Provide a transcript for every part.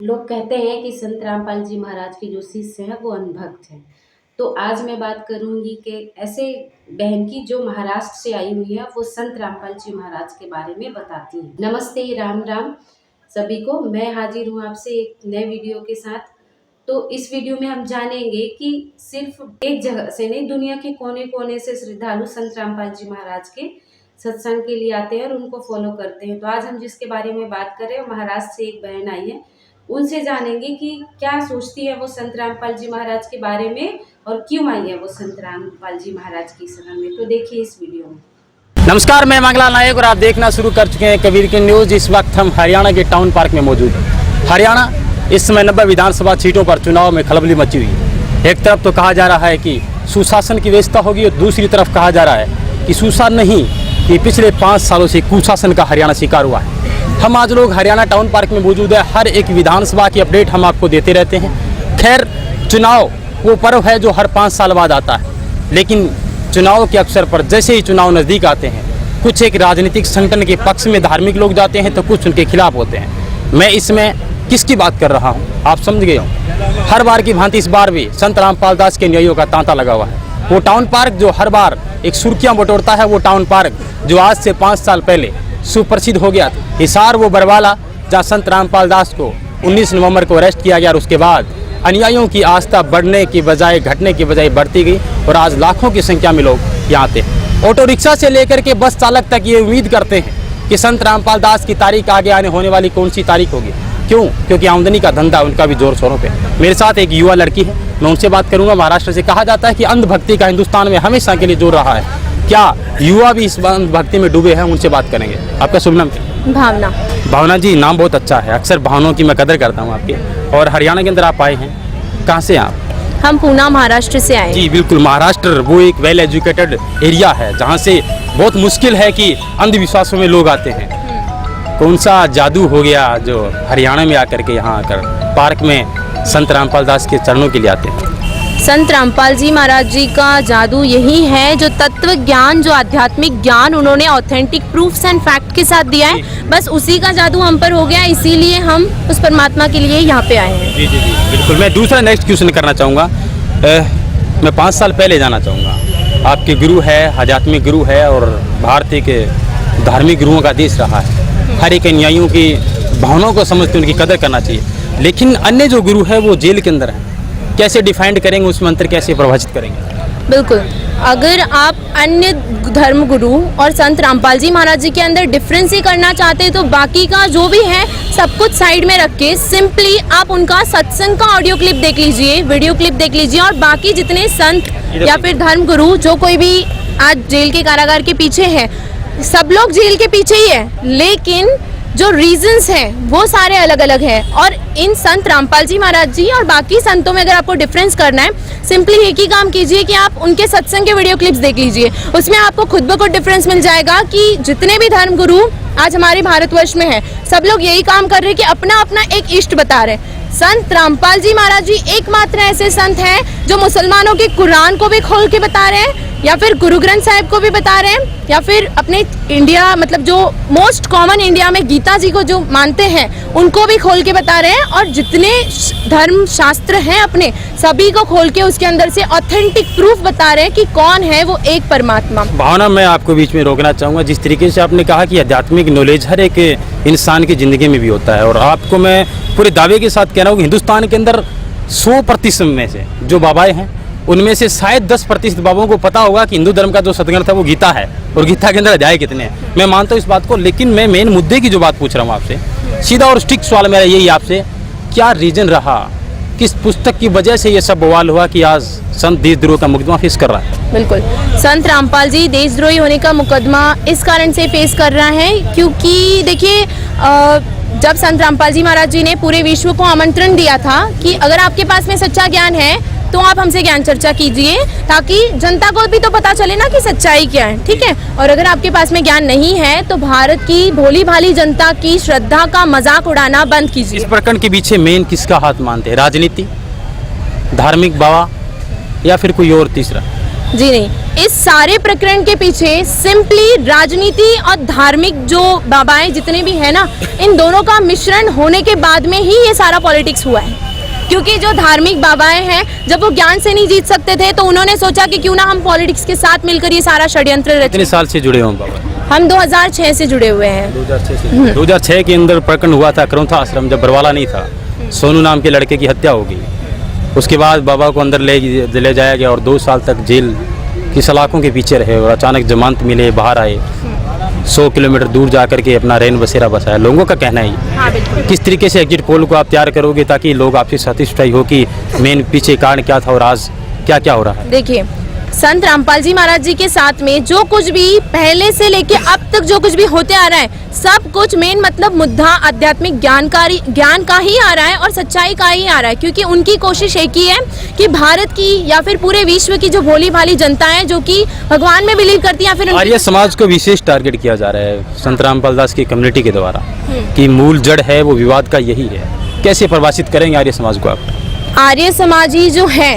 लोग कहते हैं कि संत रामपाल जी महाराज के जो शिष्य हैं वो अनभक्त हैं। तो आज मैं बात करूंगी कि ऐसे बहन की जो महाराष्ट्र से आई हुई है, वो संत रामपाल जी महाराज के बारे में बताती है। नमस्ते, राम राम सभी को। मैं हाजिर हूँ आपसे एक नए वीडियो के साथ। तो इस वीडियो में हम जानेंगे कि सिर्फ एक जगह से नहीं, दुनिया के कोने कोने से श्रद्धालु संत रामपाल जी महाराज के सत्संग के लिए आते हैं और उनको फॉलो करते हैं। तो आज हम जिसके बारे में बात कर रहे हैं, महाराष्ट्र से एक बहन आई है। उनसे जानेंगे कि क्या सोचती है वो संत रामपाल जी महाराज के बारे में और क्यों आई है वो संत रामपाल जी महाराज की शरण में। तो देखिए इस वीडियो में। नमस्कार, मैं मंगलाल नायक और आप देखना शुरू कर चुके हैं कबीर की न्यूज़। इस वक्त हम हरियाणा के टाउन पार्क में मौजूद हैं। हरियाणा इस समय 90 विधानसभा सीटों पर चुनाव में खलबली मची हुई है। एक तरफ तो कहा जा रहा है कि सुशासन की व्यवस्था होगी और दूसरी तरफ कहा जा रहा है कि सुशासन नहीं, कि पिछले 5 सालों से कुशासन का हरियाणा शिकार हुआ है। हम आज लोग हरियाणा टाउन पार्क में मौजूद है। हर एक विधानसभा की अपडेट हम आपको देते रहते हैं। खैर, चुनाव वो पर्व है जो हर 5 साल बाद आता है, लेकिन चुनाव के अवसर पर जैसे ही चुनाव नज़दीक आते हैं, कुछ एक राजनीतिक संगठन के पक्ष में धार्मिक लोग जाते हैं तो कुछ उनके खिलाफ होते हैं। मैं इसमें किसकी बात कर रहा हूँ आप समझ गए हो। हर बार की भांति इस बार भी संत रामपाल दास के अनुयायियों का तांता लगा हुआ है। वो टाउन पार्क जो हर बार एक सुर्खियाँ बटोरता है, वो टाउन पार्क जो आज से 5 साल पहले सुप्रसिद्ध हो गया था। हिसार वो बरवाला जहाँ संत रामपाल दास को 19 नवंबर को अरेस्ट किया गया और उसके बाद अनुयायियों की आस्था बढ़ने की बजाय घटने की बजाय बढ़ती गई और आज लाखों की संख्या में लोग यहाँ आते हैं। ऑटो रिक्शा से लेकर के बस चालक तक ये उम्मीद करते हैं कि संत रामपाल दास की तारीख आगे आने होने वाली कौन सी तारीख होगी। क्यों? क्योंकि आमदनी का धंधा उनका भी जोर शोरों पे। मेरे साथ एक युवा लड़की है, मैं उनसे बात करूंगा। महाराष्ट्र से कहा जाता है कि अंधभक्ति का हिंदुस्तान में हमेशा के लिए जोर रहा है। क्या युवा भी इस अंधभक्ति में डूबे हैं? उनसे बात करेंगे। आपका शुभ नाम क्या? भावना। भावना जी, नाम बहुत अच्छा है। अक्सर भावनाओं की मैं कदर करता हूँ आपके। और हरियाणा के अंदर आप आए हैं, कहाँ से आप? हम पूना महाराष्ट्र से आए। जी बिल्कुल, महाराष्ट्र वो एक वेल एजुकेटेड एरिया है जहाँ से बहुत मुश्किल है कि अंधविश्वासों में लोग आते हैं। कौन सा जादू हो गया जो हरियाणा में आकर के यहाँ आकर पार्क में संत रामपाल दास के चरणों के लिए आते हैं? संत रामपाल जी महाराज जी का जादू यही है, जो तत्व ज्ञान, जो आध्यात्मिक ज्ञान उन्होंने ऑथेंटिक प्रूफ्स एंड फैक्ट के साथ दिया है, बस उसी का जादू हम पर हो गया। इसीलिए हम उस परमात्मा के लिए यहाँ पे आए हैं। जी जी जी बिल्कुल। मैं दूसरा नेक्स्ट क्वेश्चन करना चाहूँगा। मैं 5 साल पहले जाना चाहूँगा। आपके गुरु है, आध्यात्मिक गुरु है और भारतीय के धार्मिक गुरुओं का देश रहा है। हर एक अनुयायियों की भावनाओं को समझ के उनकी कदर करना चाहिए। लेकिन अन्य जो गुरु है वो जेल के अंदर है, कैसे डिफाइंड करेंगे, उस मंत्र कैसे परिभाषित करेंगे? बिल्कुल, अगर आप अन्य धर्म गुरु और संत रामपाल जी महाराज जी के अंदर डिफरेंस ही करना चाहते हैं तो बाकी का जो भी है सब कुछ साइड में रख के सिंपली आप उनका सत्संग का ऑडियो क्लिप देख लीजिए, वीडियो क्लिप देख लीजिए। और बाकी जितने संत या फिर धर्म गुरु जो कोई भी आज जेल के कारागार के पीछे है, सब लोग जेल के पीछे ही है, लेकिन जो रीजंस हैं वो सारे अलग अलग हैं। और इन संत रामपाल जी महाराज जी और बाकी संतों में अगर आपको डिफरेंस करना है, सिंपली एक ही काम कीजिए कि आप उनके सत्संग के वीडियो क्लिप्स देख लीजिए। उसमें आपको खुद ब खुद डिफरेंस मिल जाएगा कि जितने भी धर्म गुरु आज हमारे भारतवर्ष में है, सब लोग यही काम कर रहे हैं कि अपना अपना एक इष्ट बता रहे हैं। संत रामपाल जी महाराज जी एकमात्र ऐसे संत हैं जो मुसलमानों के कुरान को भी खोल के बता रहे हैं, या फिर गुरु ग्रंथ साहिब को भी बता रहे हैं, या फिर अपने इंडिया मतलब जो मोस्ट कॉमन इंडिया में गीता जी को जो मानते हैं उनको भी खोल के बता रहे हैं। और जितने धर्म शास्त्र हैं अपने सभी को खोल के उसके अंदर से ऑथेंटिक प्रूफ बता रहे हैं कि कौन है वो एक परमात्मा। भावना, मैं आपको बीच में रोकना चाहूँगा। जिस तरीके से आपने कहा कि आध्यात्मिक नॉलेज हर एक इंसान की ज़िंदगी में भी होता है, और आपको मैं पूरे दावे के साथ कह रहा हूँ कि हिंदुस्तान के अंदर 100% में से जो बाबाएँ हैं उनमें से शायद 10% बाबों को पता होगा कि हिंदू धर्म का जो सदग्रंथ है वो गीता है और गीता के अंदर अध्याय कितने हैं। मैं मानता हूँ इस बात को, लेकिन मैं मेन मुद्दे की जो बात पूछ रहा हूँ आपसे, सीधा और स्ट्रिक्ट सवाल मेरा यही आपसे, क्या रीजन रहा, किस पुस्तक की वजह से ये सब बवाल हुआ कि आज संत देशद्रोह का मुकदमा फेस कर रहा है? बिल्कुल, संत रामपाल जी देशद्रोही होने का मुकदमा इस कारण से फेस कर रहा है क्योंकि देखिए, जब संत रामपाल जी महाराज जी ने पूरे विश्व को आमंत्रण दिया था कि अगर आपके पास में सच्चा ज्ञान है तो आप हमसे ज्ञान चर्चा कीजिए, ताकि जनता को भी तो पता चले ना कि सच्चाई क्या है, ठीक है। और अगर आपके पास में ज्ञान नहीं है तो भारत की भोली भाली जनता की श्रद्धा का मजाक उड़ाना बंद कीजिए। इस प्रकरण के पीछे मेन किसका हाथ मानते हैं? राजनीति, धार्मिक बाबा, या फिर कोई और तीसरा? जी नहीं, इस सारे प्रकरण के पीछे सिंपली राजनीति और धार्मिक जो बाबाएं जितने भी हैं ना, इन दोनों का मिश्रण होने के बाद में ही ये सारा पॉलिटिक्स हुआ है। क्योंकि जो धार्मिक बाबाएं हैं, जब वो ज्ञान से नहीं जीत सकते थे तो उन्होंने सोचा कि क्यों ना हम पॉलिटिक्स के साथ मिलकर ये सारा षड्यंत्र रचें। कितने साल से जुड़े हो बाबा? हम 2006 से जुड़े हुए हैं। 2006 से 2006 के अंदर प्रकरण हुआ था करौंथा आश्रम, जब बरवाला नहीं था, सोनू नाम के लड़के की हत्या हो गई। उसके बाद बाबा को अंदर ले जाया गया और 2 साल तक जेल की सलाखों के पीछे रहे और अचानक जमानत मिले, बाहर आए, 100 किलोमीटर दूर जाकर के अपना रैन बसेरा बसाया। लोगों का कहना है हाँ, बिल्कुल। किस तरीके से एग्जिट पोल को आप तैयार करोगे ताकि लोग आपसे सैटिस्फाई हो कि मेन पीछे कारण क्या था और आज क्या क्या हो रहा है? देखिए, संत रामपाल जी महाराज जी के साथ में जो कुछ भी पहले से लेके अब तक जो कुछ भी होते आ रहा है, सब कुछ मेन मतलब मुद्दा आध्यात्मिक ज्ञान का ही आ रहा है और सच्चाई का ही आ रहा है। क्योंकि उनकी कोशिश एक ही है कि भारत की या फिर पूरे विश्व की जो भोली भाली जनता है जो कि भगवान में बिलीव करती है, या फिर आर्य समाज को विशेष टारगेट किया जा रहा है संत रामपाल दास की कम्युनिटी के द्वारा कि मूल जड़ है वो विवाद का यही है। कैसे परिभाषित करेंगे आर्य समाज को आप? आर्य समाजी जो है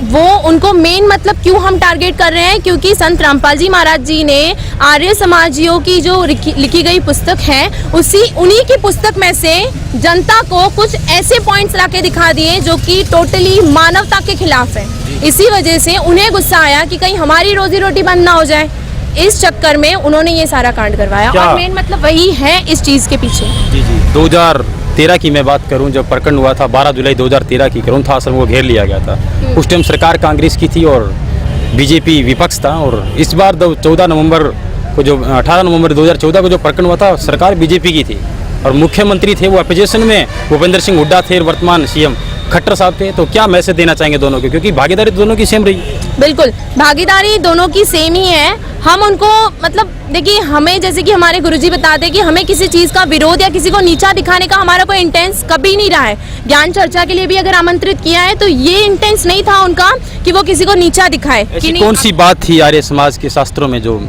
वो उनको मेन मतलब क्यों हम टारगेट कर रहे हैं, क्योंकि संत रामपाल जी महाराज जी ने आर्य समाजियों की जो लिखी गई पुस्तक है उन्हीं की पुस्तक में से जनता को कुछ ऐसे पॉइंट्स लाके दिखा दिए जो कि टोटली मानवता के खिलाफ है। इसी वजह से उन्हें गुस्सा आया कि कहीं हमारी रोजी रोटी बंद ना हो जाए, इस चक्कर में उन्होंने ये सारा कांड करवाया। और मेन मतलब वही है इस चीज के पीछे। जी 2013 की मैं बात करूं, जब प्रकरण हुआ था 12 जुलाई 2013 की, करौंथा आश्रम को घेर लिया गया था। उस टाइम सरकार कांग्रेस की थी और बीजेपी विपक्ष था। और इस बार 18 नवंबर 2014 को जो प्रकरण हुआ था, सरकार बीजेपी की थी और मुख्यमंत्री थे वो अपोजिशन में भूपेंद्र सिंह हुड्डा थे और वर्तमान सीएम खट्टर साहब थे। तो क्या मैसेज देना चाहेंगे दोनों के, क्योंकि भागीदारी दोनों की सेम रही? बिल्कुल, भागीदारी दोनों की सेम ही है। हम उनको मतलब देखिए, हमें जैसे कि हमारे गुरुजी बताते हैं कि हमें किसी चीज़ का विरोध या किसी को नीचा दिखाने का हमारा कोई इंटेंस कभी नहीं रहा है। ज्ञान चर्चा के लिए भी अगर आमंत्रित किया है तो ये इंटेंस नहीं था उनका कि वो किसी को नीचा दिखाए। ऐसी कौन सी बात थी आर्य समाज के शास्त्रों में जो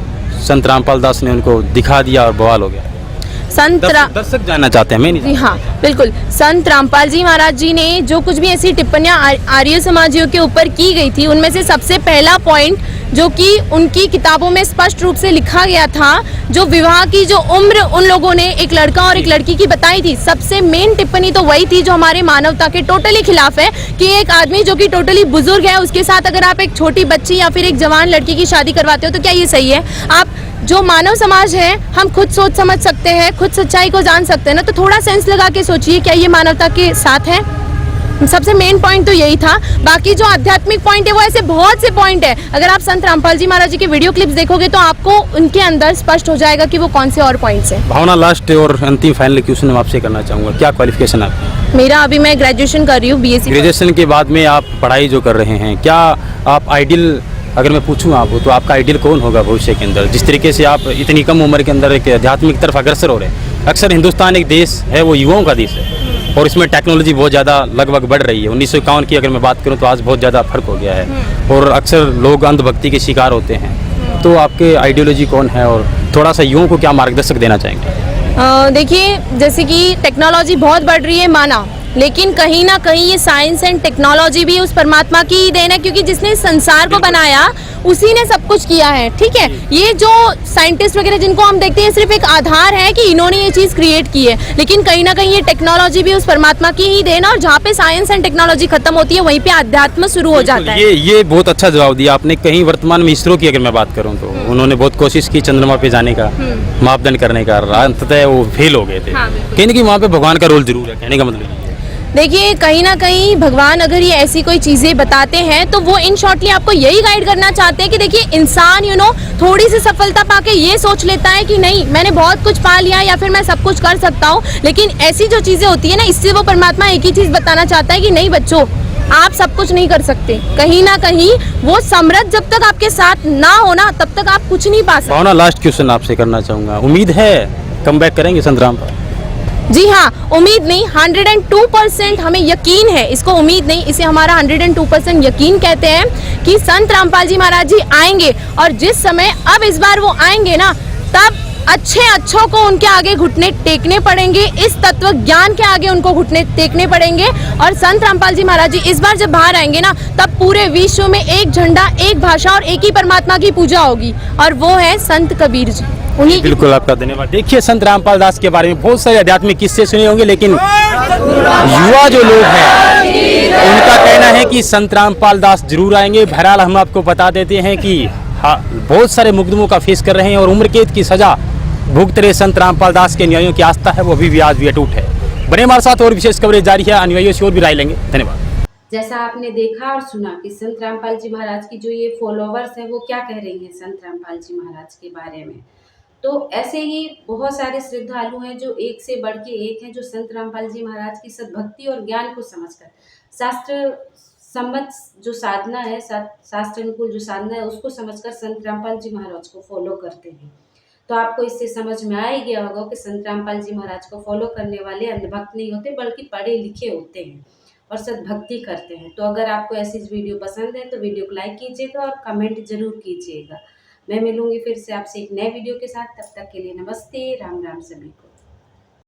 संत रामपाल दास ने उनको दिखा दिया और बवाल हो गया? दर्शक जानना चाहते हैं, मैं नहीं। जी हाँ, बिल्कुल। संत रामपाल जी महाराज जी ने जो कुछ भी ऐसी टिप्पणियां आर्य समाजियों के ऊपर की गई थी, उनमें से सबसे पहला पॉइंट जो कि उनकी किताबों में स्पष्ट रूप से लिखा गया था, जो विवाह की जो उम्र उन लोगों ने एक लड़का और एक लड़की की बताई थी, सबसे मेन टिप्पणी तो वही थी जो हमारे मानवता के टोटली खिलाफ है कि एक आदमी जो कि टोटली बुजुर्ग है उसके साथ अगर आप एक छोटी बच्ची या फिर एक जवान लड़की की शादी करवाते हो तो क्या ये सही है? आप जो मानव समाज है, हम खुद सोच समझ सकते हैं, खुद सच्चाई को जान सकते हैं ना, तो थोड़ा सेंस लगा के सोचिए क्या ये मानवता के साथ है? सबसे मेन पॉइंट तो यही था। बाकी जो आध्यात्मिक पॉइंट है वो ऐसे बहुत से पॉइंट है। अगर आप संत रामपाल जी महाराज जी के वीडियो क्लिप्स देखोगे तो आपको उनके अंदर स्पष्ट हो जाएगा कि वो कौन से और पॉइंट्स हैं। भावना, लास्ट और अंतिम फाइनल क्वेश्चन मैं आपसे करना चाहूँगा, क्या क्वालिफिकेशन है आपकी? मेरा अभी मैं ग्रेजुएशन कर रही हूँ, BSc। ग्रेजुएशन के बाद में आप पढ़ाई जो कर रहे हैं, क्या आप आइडियल, अगर मैं पूछूं आपको तो आपका आइडियल कौन होगा भविष्य के अंदर? जिस तरीके से आप इतनी कम उम्र के अंदर एक आध्यात्मिक तरफ अग्रसर हो रहे हैं। अक्सर हिंदुस्तान एक देश है वो युवाओं का देश है और इसमें टेक्नोलॉजी बहुत ज़्यादा लगभग बढ़ रही है। 1951 की अगर मैं बात करूं तो आज बहुत ज़्यादा फर्क हो गया है और अक्सर लोग अंधभक्ति के शिकार होते हैं। तो आपके आइडियोलॉजी कौन है और थोड़ा सा युवाओं को क्या मार्गदर्शक देना चाहेंगे? देखिए, जैसे कि टेक्नोलॉजी बहुत बढ़ रही है माना, लेकिन कहीं ना कहीं ये साइंस एंड टेक्नोलॉजी भी उस परमात्मा की ही देन है, क्योंकि जिसने संसार को बनाया उसी ने सब कुछ किया है। ठीक है, ये जो साइंटिस्ट वगैरह जिनको हम देखते हैं सिर्फ एक आधार है कि इन्होंने ये चीज़ क्रिएट की है, लेकिन कहीं ना कहीं ये टेक्नोलॉजी भी उस परमात्मा की ही देन है। और जहाँ पे साइंस एंड टेक्नोलॉजी खत्म होती है वहीं पे अध्यात्म शुरू हो जाता है। ये बहुत अच्छा जवाब दिया आपने। कहीं वर्तमान में इसरो की अगर मैं बात करूँ तो उन्होंने बहुत कोशिश की चंद्रमा पे जाने का, मापदंड करने का, अंततः वो फेल हो गए थे। कहीं ना कहीं वहाँ पे भगवान का रोल जरूर है, कहने का मतलब। देखिए, कहीं ना कहीं भगवान अगर ये ऐसी कोई चीज़ें बताते हैं तो वो इन शॉर्टली आपको यही गाइड करना चाहते हैं कि देखिए, इंसान थोड़ी सी सफलता पाके ये सोच लेता है कि नहीं मैंने बहुत कुछ पा लिया या फिर मैं सब कुछ कर सकता हूँ, लेकिन ऐसी जो चीज़ें होती है ना, इससे वो परमात्मा एक ही चीज़ बताना चाहता है कि नहीं बच्चों, आप सब कुछ नहीं कर सकते। कहीं ना कहीं वो समृद्ध जब तक आपके साथ ना हो ना, तब तक आप कुछ नहीं पा सकते। भावना, लास्ट क्वेश्चन आपसे करना चाहूँगा, उम्मीद है कम बैक करेंगे संत रामपाल? जी हाँ, उम्मीद नहीं, 102% हमें यकीन है। इसको उम्मीद नहीं, इसे हमारा 102% यकीन कहते हैं कि संत रामपाल जी महाराज जी आएंगे। और जिस समय अब इस बार वो आएंगे ना, तब अच्छे अच्छों को उनके आगे घुटने टेकने पड़ेंगे, इस तत्व ज्ञान के आगे उनको घुटने टेकने पड़ेंगे। और संत रामपाल जी महाराज जी इस बार जब बाहर आएंगे ना, तब पूरे विश्व में एक झंडा, एक भाषा और एक ही परमात्मा की पूजा होगी, और वो है संत कबीर जी। उन्हीं की बिल्कुल आपका धन्यवाद। देखिए, संत रामपाल दास के बारे में बहुत सारे आध्यात्मिक किस्से सुने होंगे, लेकिन युवा जो लोग हैं उनका कहना है कि संत रामपाल दास जरूर आएंगे। बहरहाल हम आपको बता देते हैं कि बहुत सारे मुकदमों का फेस कर रहे हैं और उम्र कैद की सजा भुगत रहे संत रामपाल दास के अनुयायियों की आस्था है वो अभी भी आज भी अटूट है। बने हमारे साथ, और विशेष कवरेज जारी है, अनुयायियों से और भी राय लेंगे। धन्यवाद। जैसा आपने देखा और सुना कि संत रामपाल जी महाराज की जो ये फॉलोवर्स हैं वो क्या कह रही हैं संत रामपाल जी महाराज के बारे में। तो ऐसे ही बहुत सारे श्रद्धालु हैं जो एक से बढ़ के एक हैं, जो संत रामपाल जी महाराज की सद्भक्ति और ज्ञान को समझकर शास्त्र सम्मत जो साधना है, शास्त्र अनुकूल जो साधना है, उसको समझकर संत रामपाल जी महाराज को फॉलो करते हैं। तो आपको इससे समझ में आ ही गया होगा कि संत रामपाल जी महाराज को फॉलो करने वाले अंधभक्त नहीं होते, बल्कि पढ़े लिखे होते हैं और सद्भक्ति करते हैं। तो अगर आपको ऐसी वीडियो पसंद है तो वीडियो को लाइक कीजिएगा और कमेंट जरूर कीजिएगा। मैं मिलूंगी फिर से आपसे एक नए वीडियो के साथ। तब तक के लिए नमस्ते, राम राम सभी को।